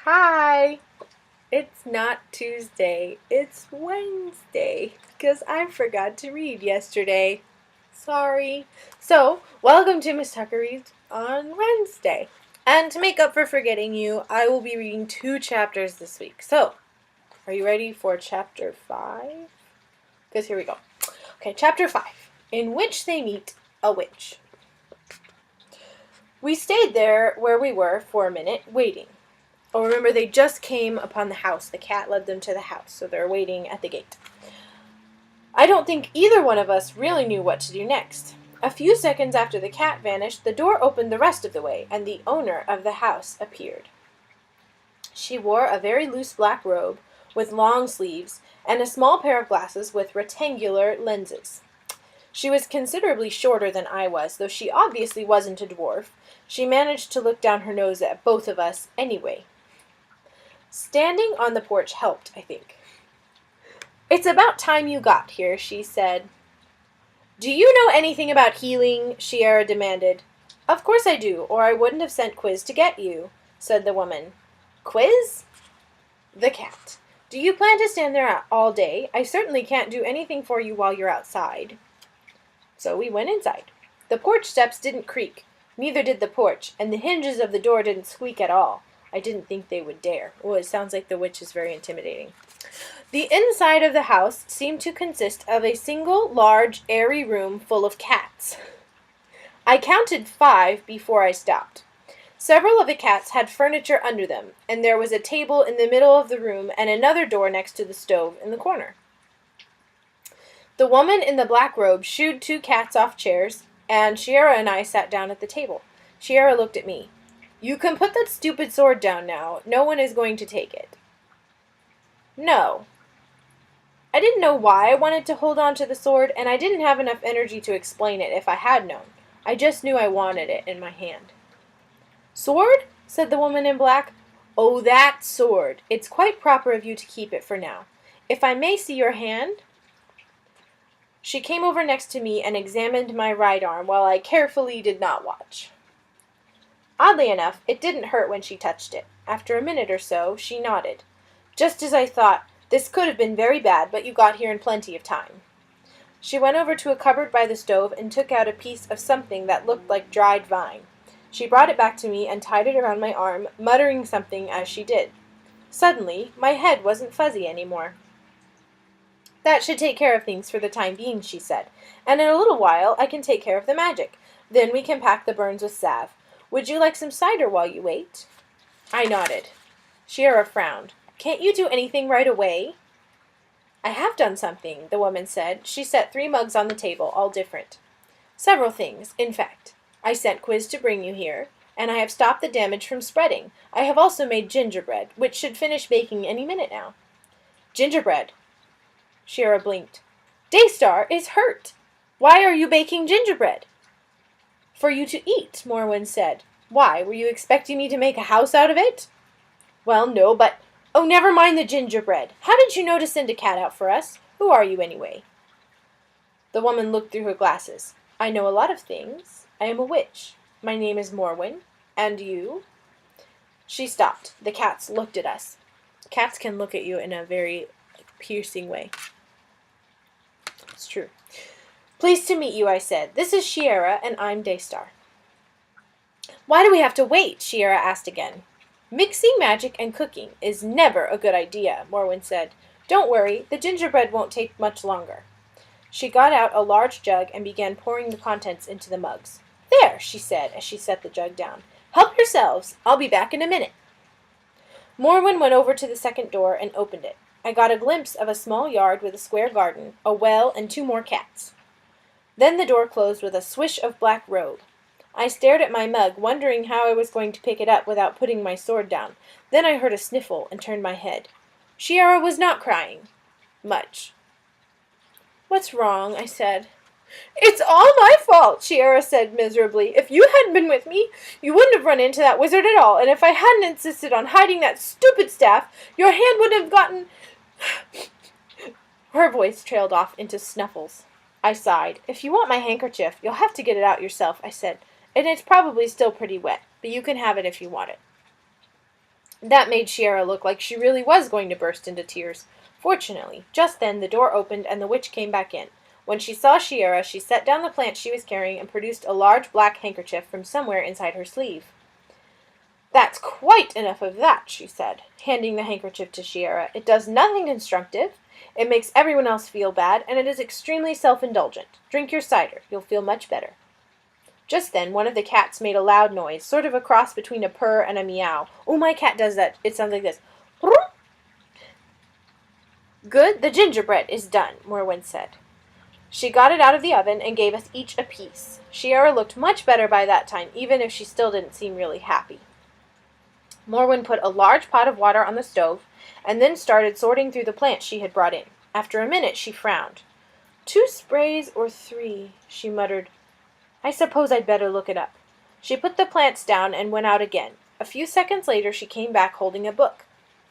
Hi! It's not Tuesday, it's Wednesday, because I forgot to read yesterday. Sorry. So, welcome to Miss Tucker Reads on Wednesday. And to make up for forgetting you, I will be reading 2 chapters this week. So, are you ready for chapter 5? Because here we go. Okay, chapter 5, in which they meet a witch. We stayed there where we were for a minute, waiting. Oh, remember, they just came upon the house. The cat led them to the house, so they're waiting at the gate. I don't think either one of us really knew what to do next. A few seconds after the cat vanished, the door opened the rest of the way, and the owner of the house appeared. She wore a very loose black robe with long sleeves and a small pair of glasses with rectangular lenses. She was considerably shorter than I was, though she obviously wasn't a dwarf. She managed to look down her nose at both of us anyway. Standing on the porch helped, I think. "It's about time you got here," she said. "Do you know anything about healing?" Shiera demanded. "Of course I do, or I wouldn't have sent Quiz to get you," said the woman. "Quiz?" "The cat. Do you plan to stand there all day? I certainly can't do anything for you while you're outside." So we went inside. The porch steps didn't creak, neither did the porch, and the hinges of the door didn't squeak at all. I didn't think they would dare. Oh, it sounds like the witch is very intimidating. The inside of the house seemed to consist of a single, large, airy room full of cats. I counted 5 before I stopped. Several of the cats had furniture under them, and there was a table in the middle of the room and another door next to the stove in the corner. The woman in the black robe shooed 2 cats off chairs, and Shiera and I sat down at the table. Shiera looked at me. "You can put that stupid sword down now. No one is going to take it." "No." I didn't know why I wanted to hold on to the sword, and I didn't have enough energy to explain it if I had known. I just knew I wanted it in my hand. "Sword?" said the woman in black. "Oh, that sword. It's quite proper of you to keep it for now. If I may see your hand?" She came over next to me and examined my right arm while I carefully did not watch. Oddly enough, it didn't hurt when she touched it. After a minute or so, she nodded. "Just as I thought. This could have been very bad, but you got here in plenty of time." She went over to a cupboard by the stove and took out a piece of something that looked like dried vine. She brought it back to me and tied it around my arm, muttering something as she did. Suddenly, my head wasn't fuzzy anymore. "That should take care of things for the time being," she said, "and in a little while I can take care of the magic. Then we can pack the burns with salve. Would you like some cider while you wait?" I nodded. Shiera frowned. "Can't you do anything right away?" "I have done something," the woman said. She set 3 mugs on the table, all different. "Several things, in fact. I sent Quiz to bring you here, and I have stopped the damage from spreading. I have also made gingerbread, which should finish baking any minute now." "Gingerbread?" Shiera blinked. "Daystar is hurt. Why are you baking gingerbread?" "For you to eat," Morwen said. "Why, were you expecting me to make a house out of it?" "Well, no, but—" "Oh, never mind the gingerbread. How did you know to send a cat out for us? Who are you, anyway?" The woman looked through her glasses. "I know a lot of things. I am a witch. My name is Morwen. And you?" She stopped. The cats looked at us. Cats can look at you in a very piercing way. It's true. "Pleased to meet you," I said. "This is Shiera, and I'm Daystar." "Why do we have to wait?" Shiera asked again. "Mixing magic and cooking is never a good idea," Morwen said. "Don't worry, the gingerbread won't take much longer." She got out a large jug and began pouring the contents into the mugs. "There," she said as she set the jug down. "Help yourselves. I'll be back in a minute." Morwen went over to the second door and opened it. I got a glimpse of a small yard with a square garden, a well, and 2 more cats. Then the door closed with a swish of black robe. I stared at my mug, wondering how I was going to pick it up without putting my sword down. Then I heard a sniffle and turned my head. Shiera was not crying. Much. "What's wrong?" I said. "It's all my fault," Shiera said miserably. "If you hadn't been with me, you wouldn't have run into that wizard at all, and if I hadn't insisted on hiding that stupid staff, your hand wouldn't have gotten—" Her voice trailed off into snuffles. I sighed. "If you want my handkerchief, you'll have to get it out yourself," I said. "And it's probably still pretty wet, but you can have it if you want it." That made Shiera look like she really was going to burst into tears. Fortunately, just then the door opened and the witch came back in. When she saw Shiera, she set down the plant she was carrying and produced a large black handkerchief from somewhere inside her sleeve. "That's quite enough of that," she said, handing the handkerchief to Shiera. "It does nothing constructive. It makes everyone else feel bad, and it is extremely self-indulgent. Drink your cider. You'll feel much better." Just then, one of the cats made a loud noise, sort of a cross between a purr and a meow. Oh, my cat does that. It sounds like this. "Good, the gingerbread is done," Morwen said. She got it out of the oven and gave us each a piece. Shiera looked much better by that time, even if she still didn't seem really happy. Morwen put a large pot of water on the stove, and then started sorting through the plants she had brought in. After a minute, she frowned. "2 sprays or 3, she muttered. "I suppose I'd better look it up." She put the plants down and went out again. A few seconds later she came back holding a book.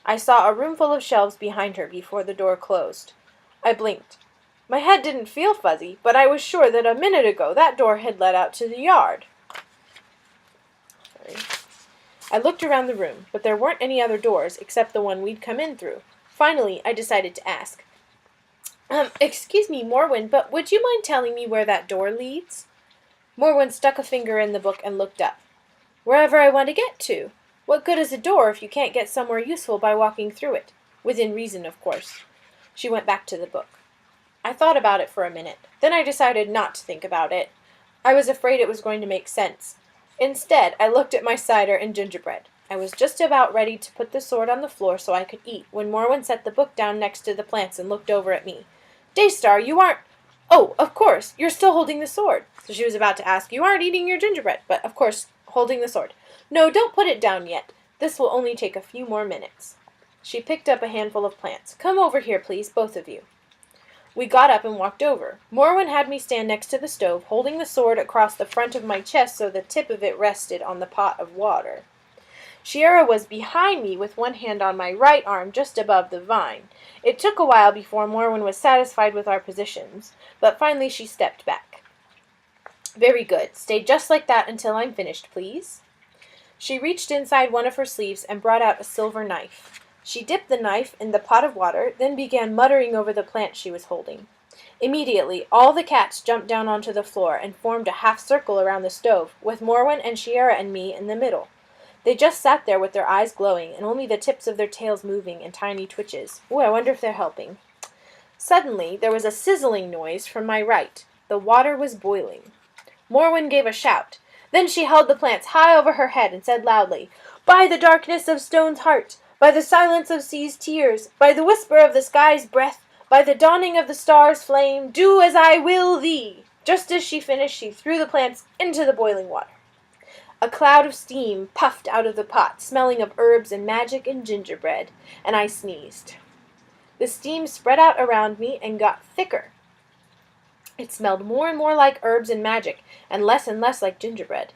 I saw a room full of shelves behind her before the door closed. I blinked. My head didn't feel fuzzy, but I was sure that a minute ago that door had led out to the yard. I looked around the room, but there weren't any other doors except the one we'd come in through. Finally, I decided to ask. Excuse me, Morwen, but would you mind telling me where that door leads?" Morwen stuck a finger in the book and looked up. "Wherever I want to get to. What good is a door if you can't get somewhere useful by walking through it? Within reason, of course." She went back to the book. I thought about it for a minute. Then I decided not to think about it. I was afraid it was going to make sense. Instead, I looked at my cider and gingerbread. I was just about ready to put the sword on the floor so I could eat when Morwen set the book down next to the plants and looked over at me. "Daystar, you aren't— Oh, of course, you're still holding the sword." So she was about to ask, "You aren't eating your gingerbread," but of course, holding the sword. "No, don't put it down yet. This will only take a few more minutes." She picked up a handful of plants. "Come over here, please, both of you." We got up and walked over. Morwen had me stand next to the stove, holding the sword across the front of my chest so the tip of it rested on the pot of water. Shiera was behind me with one hand on my right arm just above the vine. It took a while before Morwen was satisfied with our positions, but finally she stepped back. "Very good. Stay just like that until I'm finished, please." She reached inside one of her sleeves and brought out a silver knife. She dipped the knife in the pot of water, then began muttering over the plant she was holding. Immediately, all the cats jumped down onto the floor and formed a half circle around the stove, with Morwen and Shiera and me in the middle. They just sat there with their eyes glowing and only the tips of their tails moving in tiny twitches. Ooh, I wonder if they're helping. Suddenly, there was a sizzling noise from my right. The water was boiling. Morwen gave a shout. Then she held the plants high over her head and said loudly, "By the darkness of stone's heart, by the silence of sea's tears, by the whisper of the sky's breath, by the dawning of the star's flame, do as I will thee." Just as she finished, she threw the plants into the boiling water. A cloud of steam puffed out of the pot, smelling of herbs and magic and gingerbread, and I sneezed. The steam spread out around me and got thicker. It smelled more and more like herbs and magic, and less like gingerbread.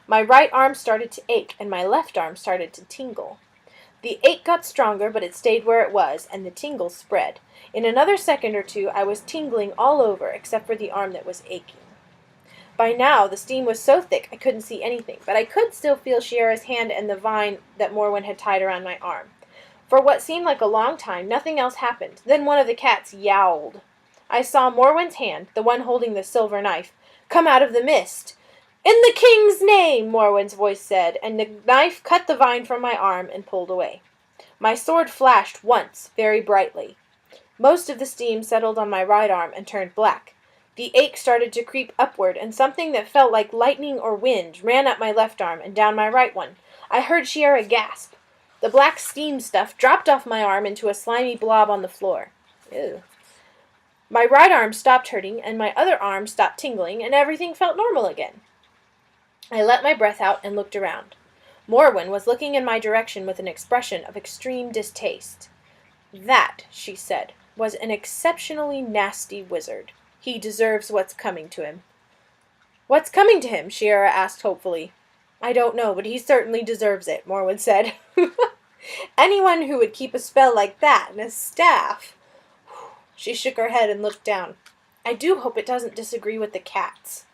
My right arm started to ache, and my left arm started to tingle. The ache got stronger, but it stayed where it was, and the tingle spread. In another second or two, I was tingling all over, except for the arm that was aching. By now, the steam was so thick I couldn't see anything, but I could still feel Shiera's hand and the vine that Morwen had tied around my arm. For what seemed like a long time, nothing else happened. Then one of the cats yowled. I saw Morwen's hand, the one holding the silver knife, come out of the mist. "In the king's name," Morwen's voice said, and the knife cut the vine from my arm and pulled away. My sword flashed once, very brightly. Most of the steam settled on my right arm and turned black. The ache started to creep upward, and something that felt like lightning or wind ran up my left arm and down my right one. I heard Shiera gasp. The black steam stuff dropped off my arm into a slimy blob on the floor. Ew. My right arm stopped hurting, and my other arm stopped tingling, and everything felt normal again. I let my breath out and looked around. Morwen was looking in my direction with an expression of extreme distaste. "That," she said, "was an exceptionally nasty wizard. He deserves what's coming to him." "What's coming to him?" Shiera asked hopefully. "I don't know, but he certainly deserves it," Morwen said. "Anyone who would keep a spell like that and a staff." She shook her head and looked down. "I do hope it doesn't disagree with the cats."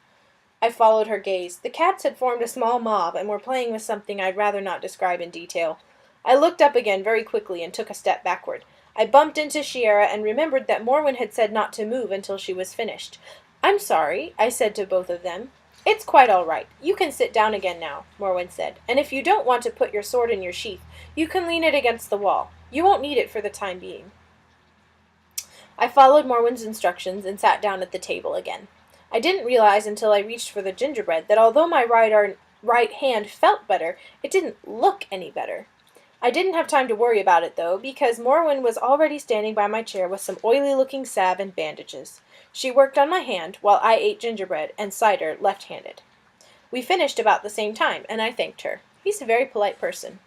I followed her gaze. The cats had formed a small mob and were playing with something I'd rather not describe in detail. I looked up again very quickly and took a step backward. I bumped into Shiera and remembered that Morwen had said not to move until she was finished. "I'm sorry," I said to both of them. "It's quite all right. You can sit down again now," Morwen said, "and if you don't want to put your sword in your sheath, you can lean it against the wall. You won't need it for the time being." I followed Morwen's instructions and sat down at the table again. I didn't realize until I reached for the gingerbread that although my right hand felt better, it didn't look any better. I didn't have time to worry about it, though, because Morwen was already standing by my chair with some oily-looking salve and bandages. She worked on my hand, while I ate gingerbread and cider left-handed. We finished about the same time, and I thanked her. He's a very polite person.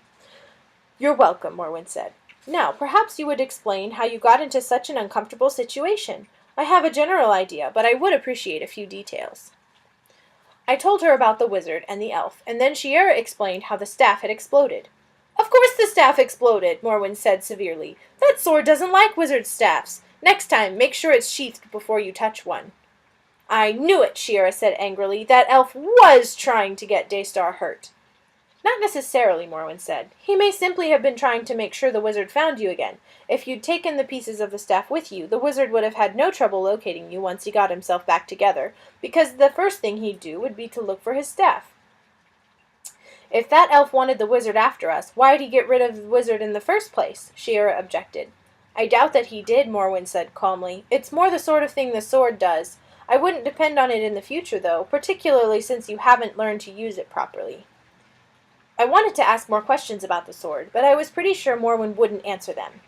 "You're welcome," Morwen said. "Now, perhaps you would explain how you got into such an uncomfortable situation. I have a general idea, but I would appreciate a few details." I told her about the wizard and the elf, and then Shiera explained how the staff had exploded. "Of course the staff exploded," Morwen said severely. "That sword doesn't like wizard staffs. Next time, make sure it's sheathed before you touch one." "I knew it," Shiera said angrily. "That elf was trying to get Daystar hurt." "Not necessarily," Morwen said. "He may simply have been trying to make sure the wizard found you again. If you'd taken the pieces of the staff with you, the wizard would have had no trouble locating you once he got himself back together, because the first thing he'd do would be to look for his staff." "If that elf wanted the wizard after us, why'd he get rid of the wizard in the first place?" Shiera objected. "I doubt that he did," Morwen said calmly. "It's more the sort of thing the sword does. I wouldn't depend on it in the future, though, particularly since you haven't learned to use it properly." I wanted to ask more questions about the sword, but I was pretty sure Morwen wouldn't answer them.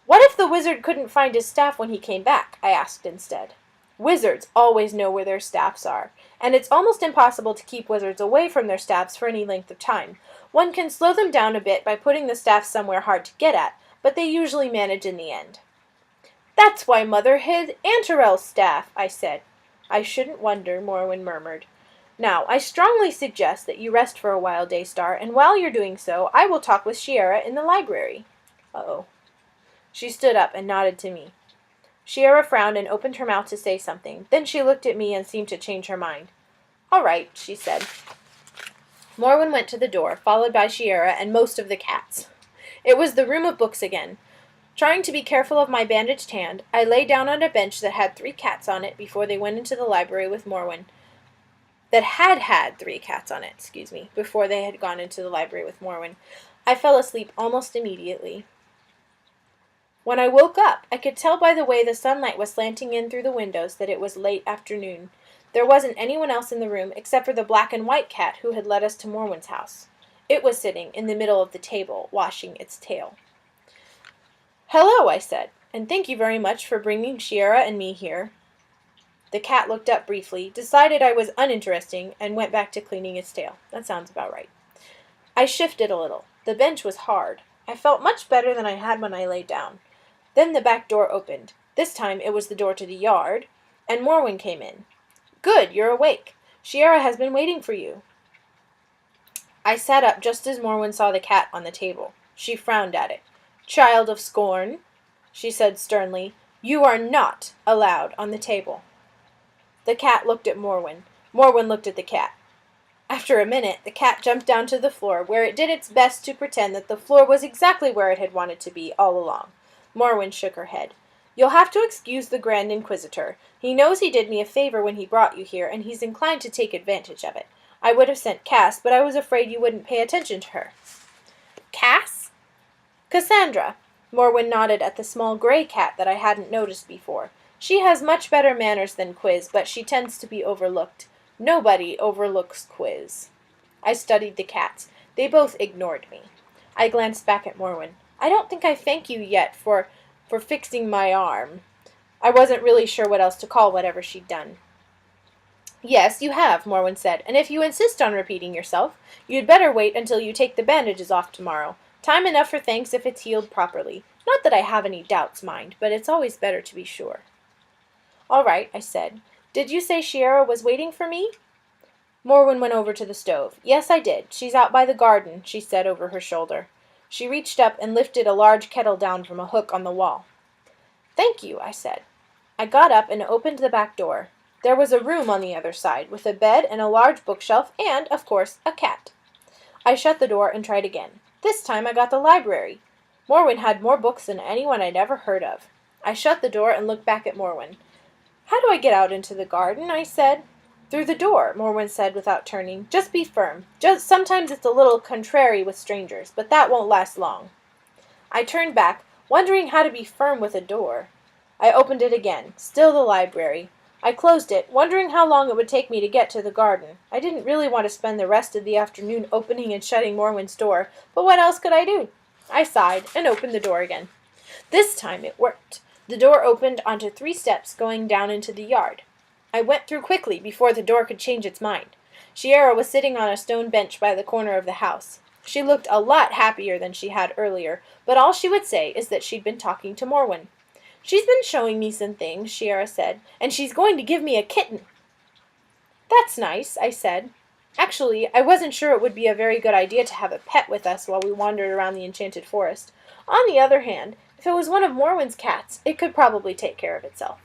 "What if the wizard couldn't find his staff when he came back?" I asked instead. "Wizards always know where their staffs are, and it's almost impossible to keep wizards away from their staffs for any length of time. One can slow them down a bit by putting the staff somewhere hard to get at, but they usually manage in the end." "That's why Mother hid Antarel's staff," I said. "I shouldn't wonder," Morwen murmured. "Now, I strongly suggest that you rest for a while, Daystar, and while you're doing so, I will talk with Shiera in the library." Uh-oh. She stood up and nodded to me. Shiera frowned and opened her mouth to say something. Then she looked at me and seemed to change her mind. "All right," she said. Morwen went to the door, followed by Shiera and most of the cats. It was the room of books again. Trying to be careful of my bandaged hand, I lay down on a bench that had 3 cats on it before they went into the library with Morwen. That had 3 cats on it, before they had gone into the library with Morwen. I fell asleep almost immediately. When I woke up, I could tell by the way the sunlight was slanting in through the windows that it was late afternoon. There wasn't anyone else in the room except for the black and white cat who had led us to Morwen's house. It was sitting in the middle of the table, washing its tail. "Hello," I said, "and thank you very much for bringing Shiera and me here." The cat looked up briefly, decided I was uninteresting, and went back to cleaning its tail. That sounds about right. I shifted a little. The bench was hard. I felt much better than I had when I lay down. Then the back door opened. This time it was the door to the yard, and Morwen came in. "Good, you're awake. Shiera has been waiting for you." I sat up just as Morwen saw the cat on the table. She frowned at it. "Child of scorn," she said sternly, "you are not allowed on the table." The cat looked at Morwen. Morwen looked at the cat. After a minute, the cat jumped down to the floor, where it did its best to pretend that the floor was exactly where it had wanted to be all along. Morwen shook her head. "You'll have to excuse the Grand Inquisitor. He knows he did me a favor when he brought you here, and he's inclined to take advantage of it. I would have sent Cass, but I was afraid you wouldn't pay attention to her." "Cass?" "Cassandra." Morwen nodded at the small gray cat that I hadn't noticed before. "She has much better manners than Quiz, but she tends to be overlooked. Nobody overlooks Quiz." I studied the cats. They both ignored me. I glanced back at Morwen. "I don't think I thank you yet for fixing my arm." I wasn't really sure what else to call whatever she'd done. "Yes, you have," Morwen said, "and if you insist on repeating yourself, you'd better wait until you take the bandages off tomorrow. Time enough for thanks if it's healed properly. Not that I have any doubts, mind, but it's always better to be sure." "All right," I said. "Did you say Shiera was waiting for me?" Morwen went over to the stove. "Yes, I did. She's out by the garden," she said over her shoulder. She reached up and lifted a large kettle down from a hook on the wall. "Thank you," I said. I got up and opened the back door. There was a room on the other side, with a bed and a large bookshelf and, of course, a cat. I shut the door and tried again. This time I got the library. Morwen had more books than anyone I'd ever heard of. I shut the door and looked back at Morwen. "How do I get out into the garden?" I said. "Through the door," Morwen said without turning. "Just be firm. Sometimes it's a little contrary with strangers, but that won't last long." I turned back, wondering how to be firm with a door. I opened it again. Still the library. I closed it, wondering how long it would take me to get to the garden. I didn't really want to spend the rest of the afternoon opening and shutting Morwen's door, but what else could I do? I sighed and opened the door again. This time it worked. The door opened onto 3 steps going down into the yard. I went through quickly before the door could change its mind. Shiera was sitting on a stone bench by the corner of the house. She looked a lot happier than she had earlier, but all she would say is that she'd been talking to Morwen. "She's been showing me some things," Shiera said, "and she's going to give me a kitten." "That's nice," I said. Actually, I wasn't sure it would be a very good idea to have a pet with us while we wandered around the enchanted forest. On the other hand, if it was one of Morwen's cats, it could probably take care of itself.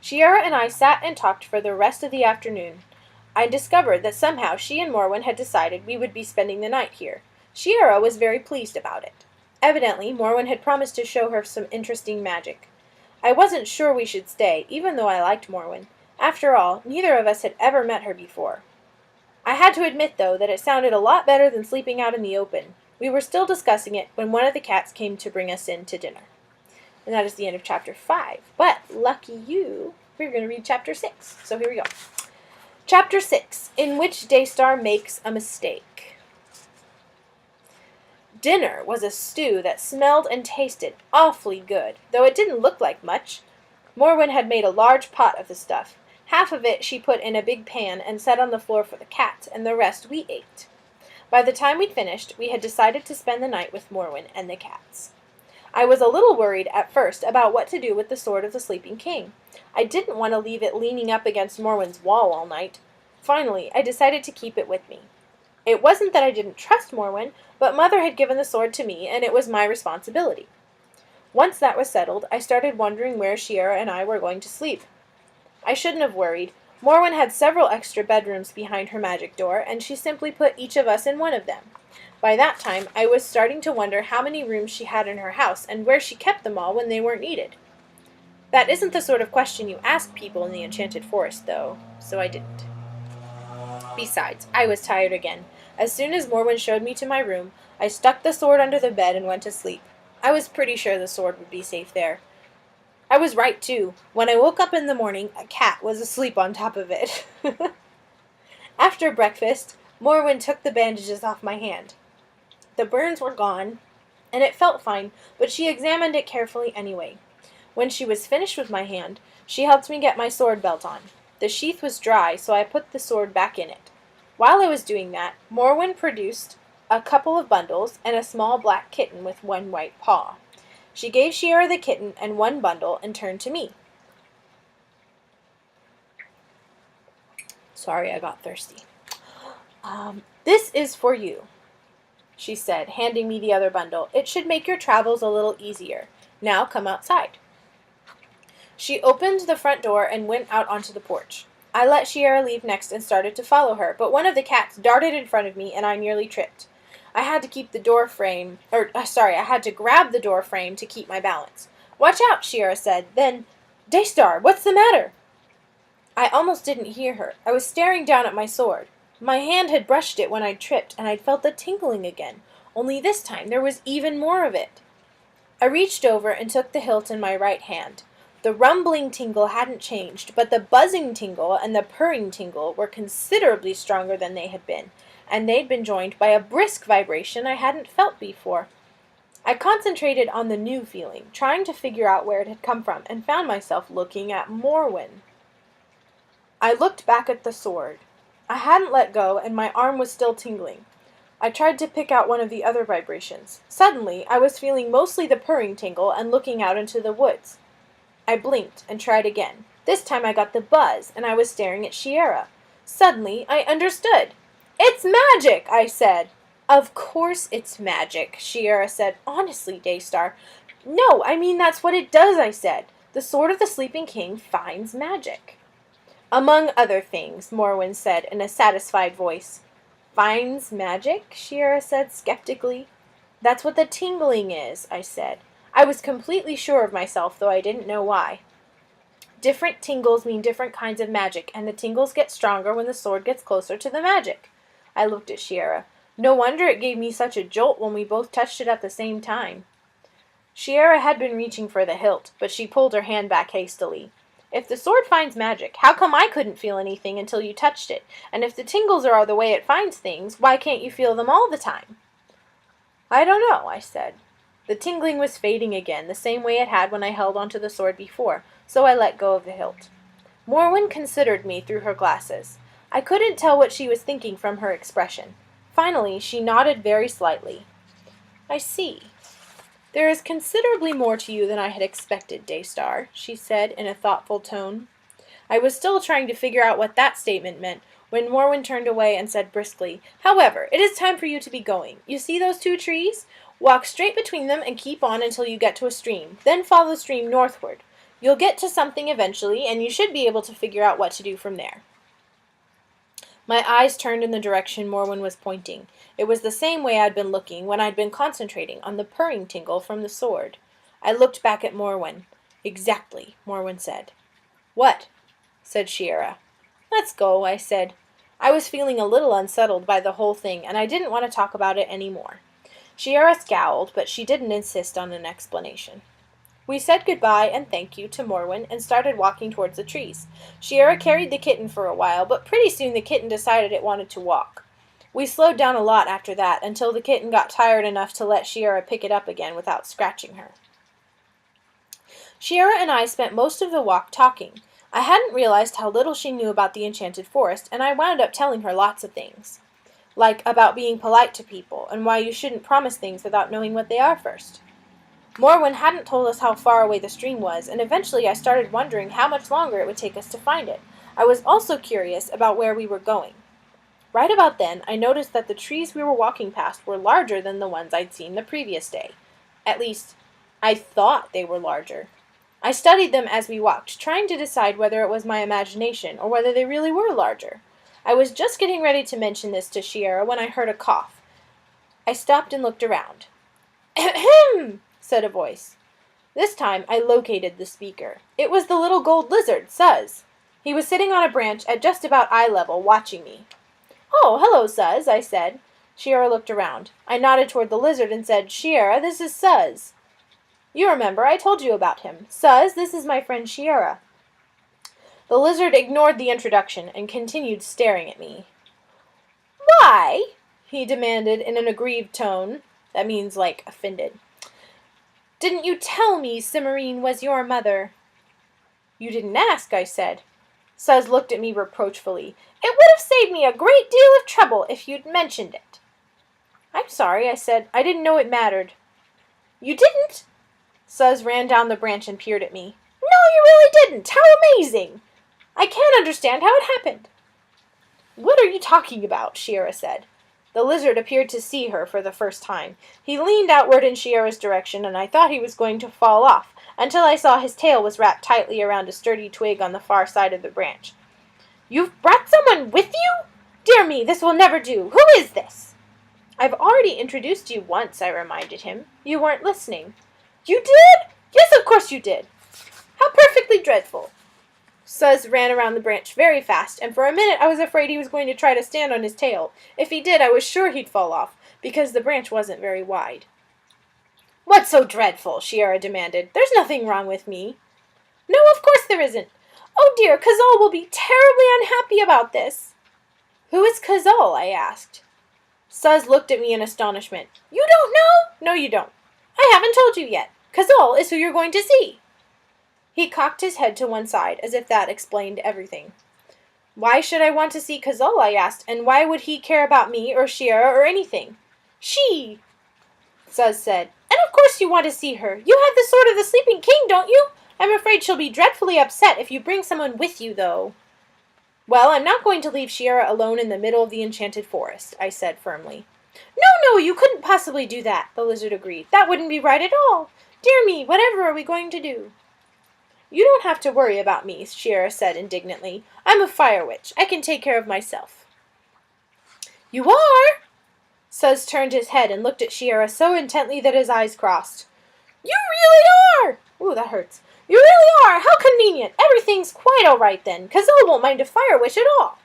Shiera and I sat and talked for the rest of the afternoon. I discovered that somehow she and Morwen had decided we would be spending the night here. Shiera was very pleased about it. Evidently, Morwen had promised to show her some interesting magic. I wasn't sure we should stay, even though I liked Morwen. After all, neither of us had ever met her before. I had to admit, though, that it sounded a lot better than sleeping out in the open. We were still discussing it when one of the cats came to bring us in to dinner. And that is the end of chapter 5. But, lucky you, we're going to read chapter 6. So here we go. Chapter 6, in which Daystar makes a mistake. Dinner was a stew that smelled and tasted awfully good, though it didn't look like much. Morwen had made a large pot of the stuff. Half of it she put in a big pan and set on the floor for the cat, and the rest we ate. By the time we'd finished, we had decided to spend the night with Morwen and the cats. I was a little worried at first about what to do with the sword of the Sleeping King. I didn't want to leave it leaning up against Morwen's wall all night. Finally, I decided to keep it with me. It wasn't that I didn't trust Morwen, but Mother had given the sword to me, and it was my responsibility. Once that was settled, I started wondering where Shiera and I were going to sleep. I shouldn't have worried. Morwen had several extra bedrooms behind her magic door, and she simply put each of us in one of them. By that time, I was starting to wonder how many rooms she had in her house, and where she kept them all when they weren't needed. That isn't the sort of question you ask people in the Enchanted Forest, though, so I didn't. Besides, I was tired again. As soon as Morwen showed me to my room, I stuck the sword under the bed and went to sleep. I was pretty sure the sword would be safe there. I was right, too. When I woke up in the morning, a cat was asleep on top of it. After breakfast, Morwen took the bandages off my hand. The burns were gone, and it felt fine, but she examined it carefully anyway. When she was finished with my hand, she helped me get my sword belt on. The sheath was dry, so I put the sword back in it. While I was doing that, Morwen produced a couple of bundles and a small black kitten with one white paw. She gave Shiera the kitten and one bundle and turned to me. Sorry, I got thirsty. "This is for you," she said, handing me the other bundle. "It should make your travels a little easier. Now come outside." She opened the front door and went out onto the porch. I let Shiera leave next and started to follow her, but one of the cats darted in front of me and I nearly tripped. I had to grab the door frame to keep my balance. "Watch out," Shiera said. Then, "Daystar, what's the matter?" I almost didn't hear her. I was staring down at my sword. My hand had brushed it when I'd tripped, and I'd felt the tingling again, only this time there was even more of it. I reached over and took the hilt in my right hand. The rumbling tingle hadn't changed, but the buzzing tingle and the purring tingle were considerably stronger than they had been, and they'd been joined by a brisk vibration I hadn't felt before. I concentrated on the new feeling, trying to figure out where it had come from, and found myself looking at Morwen. I looked back at the sword. I hadn't let go, and my arm was still tingling. I tried to pick out one of the other vibrations. Suddenly, I was feeling mostly the purring tingle and looking out into the woods. I blinked and tried again. This time I got the buzz, and I was staring at Shiera. Suddenly, I understood. "It's magic!" I said. "Of course it's magic," Shiera said. "Honestly, Daystar." "No, I mean that's what it does," I said. "The sword of the Sleeping King finds magic." "Among other things," Morwen said in a satisfied voice. Finds magic? Shiera said skeptically. That's what the tingling is, I said. I was completely sure of myself, though I didn't know why. Different tingles mean different kinds of magic, and the tingles get stronger when the sword gets closer to the magic. I looked at Shiera. No wonder it gave me such a jolt when we both touched it at the same time. Shiera had been reaching for the hilt, but she pulled her hand back hastily. If the sword finds magic, how come I couldn't feel anything until you touched it? And if the tingles are the way it finds things, why can't you feel them all the time? I don't know, I said. The tingling was fading again, the same way it had when I held onto the sword before, so I let go of the hilt. Morwen considered me through her glasses. I couldn't tell what she was thinking from her expression. Finally, she nodded very slightly. I see. There is considerably more to you than I had expected, Daystar, she said in a thoughtful tone. I was still trying to figure out what that statement meant when Morwen turned away and said briskly, However, it is time for you to be going. You see those 2 trees? Walk straight between them and keep on until you get to a stream. Then follow the stream northward. You'll get to something eventually, and you should be able to figure out what to do from there. My eyes turned in the direction Morwen was pointing. It was the same way I'd been looking when I'd been concentrating on the purring tingle from the sword. I looked back at Morwen. Exactly, Morwen said. What? Said Shiera. Let's go, I said. I was feeling a little unsettled by the whole thing, and I didn't want to talk about it any more. Shiera scowled, but she didn't insist on an explanation. We said goodbye and thank you to Morwen and started walking towards the trees. Shiera carried the kitten for a while, but pretty soon the kitten decided it wanted to walk. We slowed down a lot after that, until the kitten got tired enough to let Shiera pick it up again without scratching her. Shiera and I spent most of the walk talking. I hadn't realized how little she knew about the enchanted forest, and I wound up telling her lots of things. Like about being polite to people, and why you shouldn't promise things without knowing what they are first. Morwen hadn't told us how far away the stream was, and eventually I started wondering how much longer it would take us to find it. I was also curious about where we were going. Right about then, I noticed that the trees we were walking past were larger than the ones I'd seen the previous day. At least, I thought they were larger. I studied them as we walked, trying to decide whether it was my imagination or whether they really were larger. I was just getting ready to mention this to Shiera when I heard a cough. I stopped and looked around. Ahem! Said a voice. This time I located the speaker. It was the little gold lizard, Suz. He was sitting on a branch at just about eye level, watching me. Oh, hello, Suz, I said. Shiera looked around. I nodded toward the lizard and said, Shiera, this is Suz. You remember, I told you about him. Suz, this is my friend Shiera. The lizard ignored the introduction and continued staring at me. Why? He demanded in an aggrieved tone. That means, like, offended. Didn't you tell me Cimmerine was your mother? You didn't ask, I said. Suz looked at me reproachfully. It would have saved me a great deal of trouble if you'd mentioned it. I'm sorry, I said. I didn't know it mattered. You didn't? Suz ran down the branch and peered at me. No, you really didn't. How amazing! I can't understand how it happened. What are you talking about? Shiera said. The lizard appeared to see her for the first time. He leaned outward in Shiera's direction, and I thought he was going to fall off, until I saw his tail was wrapped tightly around a sturdy twig on the far side of the branch. You've brought someone with you? Dear me, this will never do. Who is this? I've already introduced you once, I reminded him. You weren't listening. You did? Yes, of course you did. How perfectly dreadful. Suz ran around the branch very fast, and for a minute I was afraid he was going to try to stand on his tail. If he did, I was sure he'd fall off, because the branch wasn't very wide. What's so dreadful? Shiera demanded. There's nothing wrong with me. No, of course there isn't. Oh dear, Kazal will be terribly unhappy about this. Who is Kazal? I asked. Suz looked at me in astonishment. You don't know? No, you don't. I haven't told you yet. Kazal is who you're going to see. He cocked his head to one side, as if that explained everything. Why should I want to see Kazal? I asked, and why would he care about me or Shiera or anything? She, Suz said. And of course you want to see her. You have the sword of the Sleeping King, don't you? I'm afraid she'll be dreadfully upset if you bring someone with you, though. Well, I'm not going to leave Shiera alone in the middle of the enchanted forest, I said firmly. No, you couldn't possibly do that, the lizard agreed. That wouldn't be right at all. Dear me, whatever are we going to do? You don't have to worry about me, Shiera said indignantly. I'm a fire witch. I can take care of myself. You are? Suz turned his head and looked at Shiera so intently that his eyes crossed. You really are! Ooh, that hurts. You really are! How convenient! Everything's quite all right then. Kazal won't mind a fire wish at all.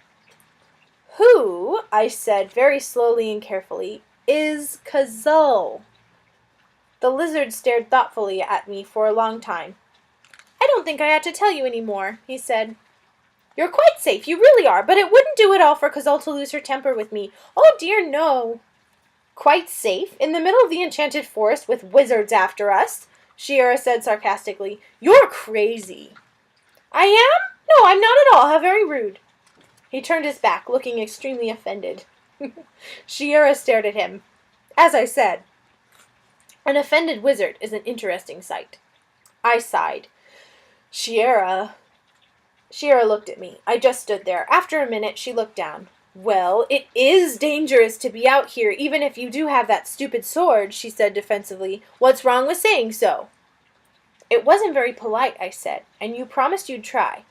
Who, I said very slowly and carefully, is Kazal? The lizard stared thoughtfully at me for a long time. I don't think I ought to tell you any more, he said. You're quite safe, you really are, but it wouldn't do at all for Kazal to lose her temper with me. Oh dear, no. Quite safe? In the middle of the enchanted forest with wizards after us? Shiera said sarcastically. You're crazy. I am? No, I'm not at all. How very rude. He turned his back, looking extremely offended. Shiera stared at him. As I said, an offended wizard is an interesting sight. I sighed. Shiera looked at me. I just stood there. After a minute, she looked down. Well, it is dangerous to be out here, even if you do have that stupid sword, she said defensively. What's wrong with saying so? It wasn't very polite, I said, and you promised you'd try.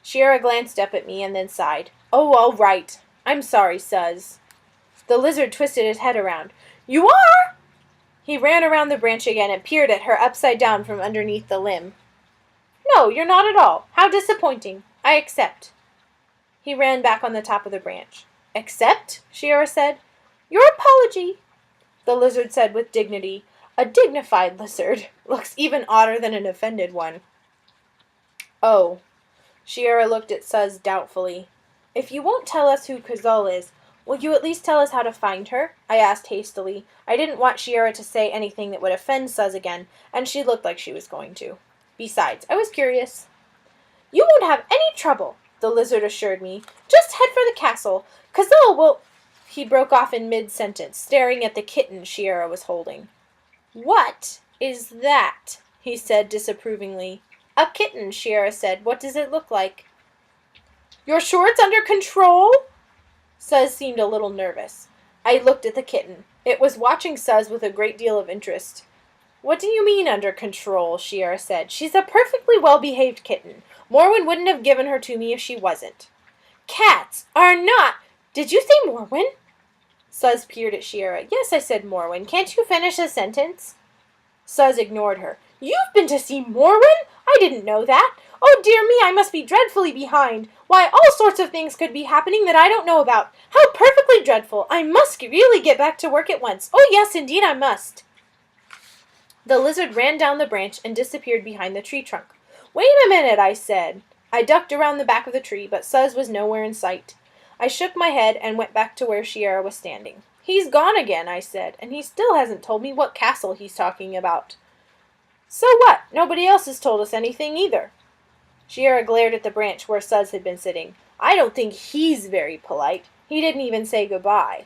Shiera glanced up at me and then sighed. Oh, all right. I'm sorry, Suz. The lizard twisted his head around. You are? He ran around the branch again and peered at her upside down from underneath the limb. No, you're not at all. How disappointing. I accept. He ran back on the top of the branch. Accept? Shiera said. Your apology, the lizard said with dignity. A dignified lizard looks even odder than an offended one. Oh. Shiera looked at Suz doubtfully. If you won't tell us who Kazal is, will you at least tell us how to find her? I asked hastily. I didn't want Shiera to say anything that would offend Suz again, and she looked like she was going to. Besides, I was curious. You won't have any trouble, the lizard assured me. Just head for the castle. Kazal will... He broke off in mid-sentence, staring at the kitten Shiera was holding. What is that? He said disapprovingly. A kitten, Shiera said. What does it look like? You're sure it's under control? Suz seemed a little nervous. I looked at the kitten. It was watching Suz with a great deal of interest. What do you mean under control? Shiera said. She's a perfectly well-behaved kitten. Morwen wouldn't have given her to me if she wasn't. Cats are not... Did you say Morwen? Suz peered at Shiera. Yes, I said Morwen. Can't you finish a sentence? Suz ignored her. You've been to see Morwen? I didn't know that. Oh, dear me, I must be dreadfully behind. Why, all sorts of things could be happening that I don't know about. How perfectly dreadful. I must really get back to work at once. Oh, yes, indeed I must. The lizard ran down the branch and disappeared behind the tree trunk. Wait a minute, I said. I ducked around the back of the tree, but Suz was nowhere in sight. I shook my head and went back to where Shiera was standing. He's gone again, I said, and he still hasn't told me what castle he's talking about. So what? Nobody else has told us anything either. Shiera glared at the branch where Suz had been sitting. I don't think he's very polite. He didn't even say goodbye.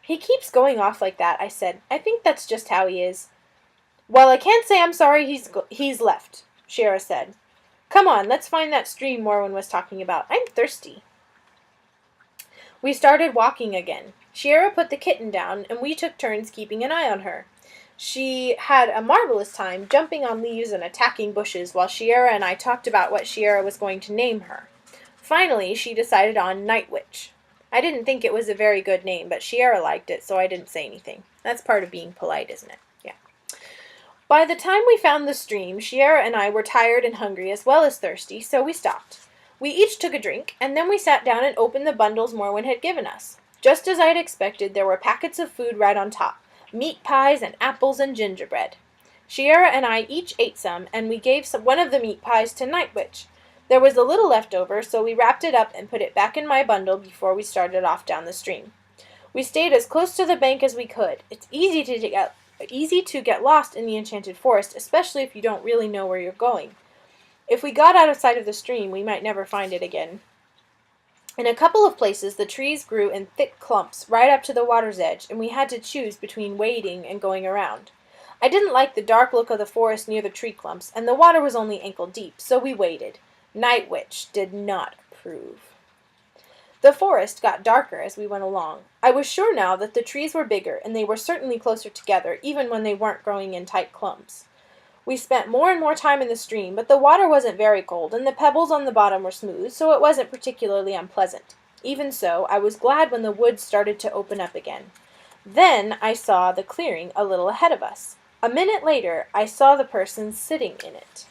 He keeps going off like that, I said. I think that's just how he is. Well, I can't say I'm sorry he's left, Shiera said. Come on, let's find that stream Morwen was talking about. I'm thirsty. We started walking again. Shiera put the kitten down, and we took turns keeping an eye on her. She had a marvelous time jumping on leaves and attacking bushes while Shiera and I talked about what Shiera was going to name her. Finally, she decided on Night Witch. I didn't think it was a very good name, but Shiera liked it, so I didn't say anything. That's part of being polite, isn't it? Yeah. By the time we found the stream, Shiera and I were tired and hungry as well as thirsty, so we stopped. We each took a drink, and then we sat down and opened the bundles Morwen had given us. Just as I had expected, there were packets of food right on top. Meat pies and apples and gingerbread. Shiera and I each ate some, and we gave one of the meat pies to Night Witch. There was a little left over, so we wrapped it up and put it back in my bundle before we started off down the stream. We stayed as close to the bank as we could. It's easy to get lost in the enchanted forest, especially if you don't really know where you're going. If we got out of sight of the stream, we might never find it again. In a couple of places, the trees grew in thick clumps right up to the water's edge, and we had to choose between wading and going around. I didn't like the dark look of the forest near the tree clumps, and the water was only ankle deep, so we waded. Night Witch did not approve. The forest got darker as we went along. I was sure now that the trees were bigger, and they were certainly closer together, even when they weren't growing in tight clumps. We spent more and more time in the stream, but the water wasn't very cold, and the pebbles on the bottom were smooth, so it wasn't particularly unpleasant. Even so, I was glad when the woods started to open up again. Then I saw the clearing a little ahead of us. A minute later, I saw the person sitting in it.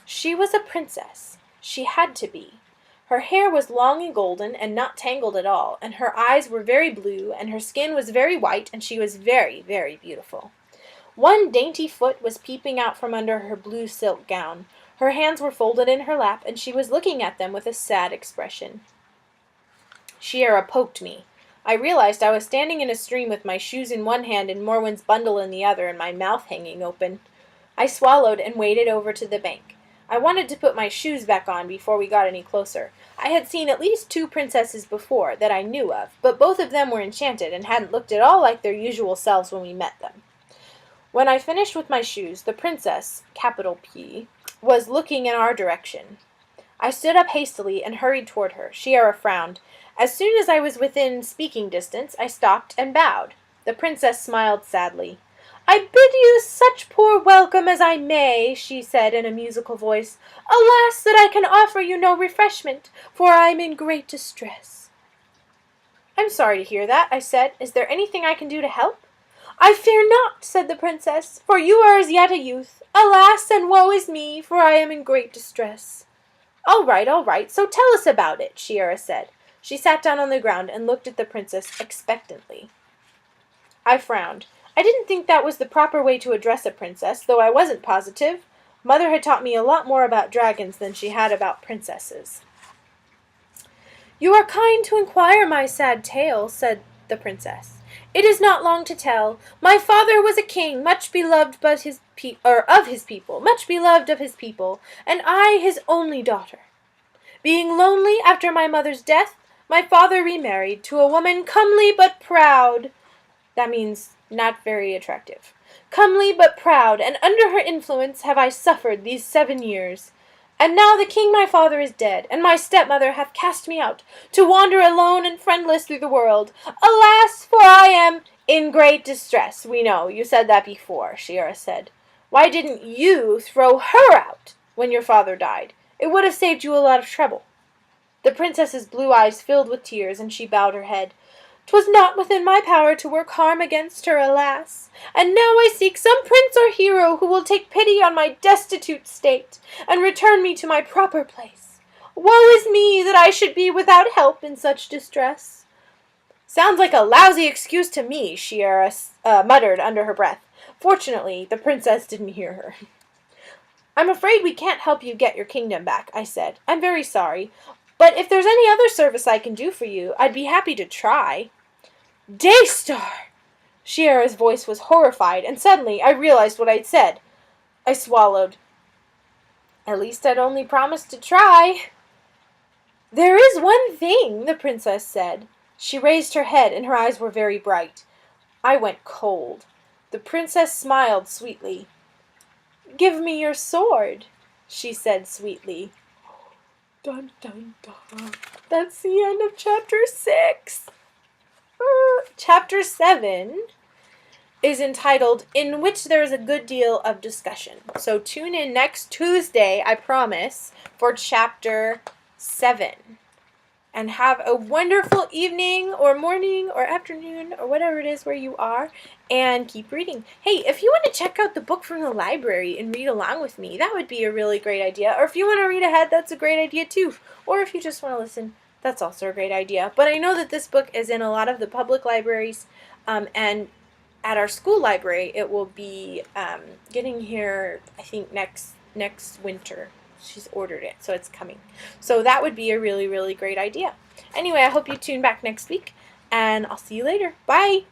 She was a princess. She had to be. Her hair was long and golden and not tangled at all, and her eyes were very blue, and her skin was very white, and she was very, very beautiful. One dainty foot was peeping out from under her blue silk gown. Her hands were folded in her lap, and she was looking at them with a sad expression. Shiera poked me. I realized I was standing in a stream with my shoes in one hand and Morwen's bundle in the other, and my mouth hanging open. I swallowed and waded over to the bank. I wanted to put my shoes back on before we got any closer. I had seen at least 2 princesses before that I knew of, but both of them were enchanted and hadn't looked at all like their usual selves when we met them. When I finished with my shoes, the princess, capital P, was looking in our direction. I stood up hastily and hurried toward her. Shiera frowned. As soon as I was within speaking distance, I stopped and bowed. The princess smiled sadly. "I bid you such poor welcome as I may," she said in a musical voice. "Alas, that I can offer you no refreshment, for I am in great distress." "I'm sorry to hear that," I said. "Is there anything I can do to help?" "I fear not," said the princess, "for you are as yet a youth. Alas, and woe is me, for I am in great distress." All right, so tell us about it," Shiera said. She sat down on the ground and looked at the princess expectantly. I frowned. I didn't think that was the proper way to address a princess, though I wasn't positive. Mother had taught me a lot more about dragons than she had about princesses. "You are kind to inquire my sad tale," said the princess. "It is not long to tell. My father was a king, much beloved of his people, much beloved of his people, and I his only daughter. Being lonely after my mother's death, my father remarried to a woman comely but proud." That means not very attractive. "Comely but proud, and under her influence have I suffered these 7 years. And now the king my father is dead, and my stepmother hath cast me out, to wander alone and friendless through the world. Alas, for I am in great distress." "We know, you said that before," Shiera said. "Why didn't you throw her out when your father died? It would have saved you a lot of trouble." The princess's blue eyes filled with tears, and she bowed her head. "'Twas not within my power to work harm against her, alas! And now I seek some prince or hero who will take pity on my destitute state, and return me to my proper place. Woe is me, that I should be without help in such distress." "Sounds like a lousy excuse to me," Shiera muttered under her breath. Fortunately, the princess didn't hear her. "I'm afraid we can't help you get your kingdom back," I said. "I'm very sorry. But if there's any other service I can do for you, I'd be happy to try." "Daystar!" Shiera's voice was horrified, and suddenly I realized what I'd said. I swallowed. At least I'd only promised to try. "There is one thing," the princess said. She raised her head, and her eyes were very bright. I went cold. The princess smiled sweetly. "Give me your sword," she said sweetly. Dun, dun, dun. That's the end of chapter 6. Chapter 7 is entitled "In Which There is a Good Deal of Discussion." So tune in next Tuesday, I promise, for chapter 7. And have a wonderful evening or morning or afternoon or whatever it is where you are, and keep reading. Hey, if you want to check out the book from the library and read along with me, that would be a really great idea. Or if you want to read ahead, that's a great idea too. Or if you just want to listen, that's also a great idea. But I know that this book is in a lot of the public libraries, and at our school library it will be getting here, I think, next winter. She's ordered it, so it's coming. So that would be a really, really great idea. Anyway, I hope you tune back next week, and I'll see you later. Bye!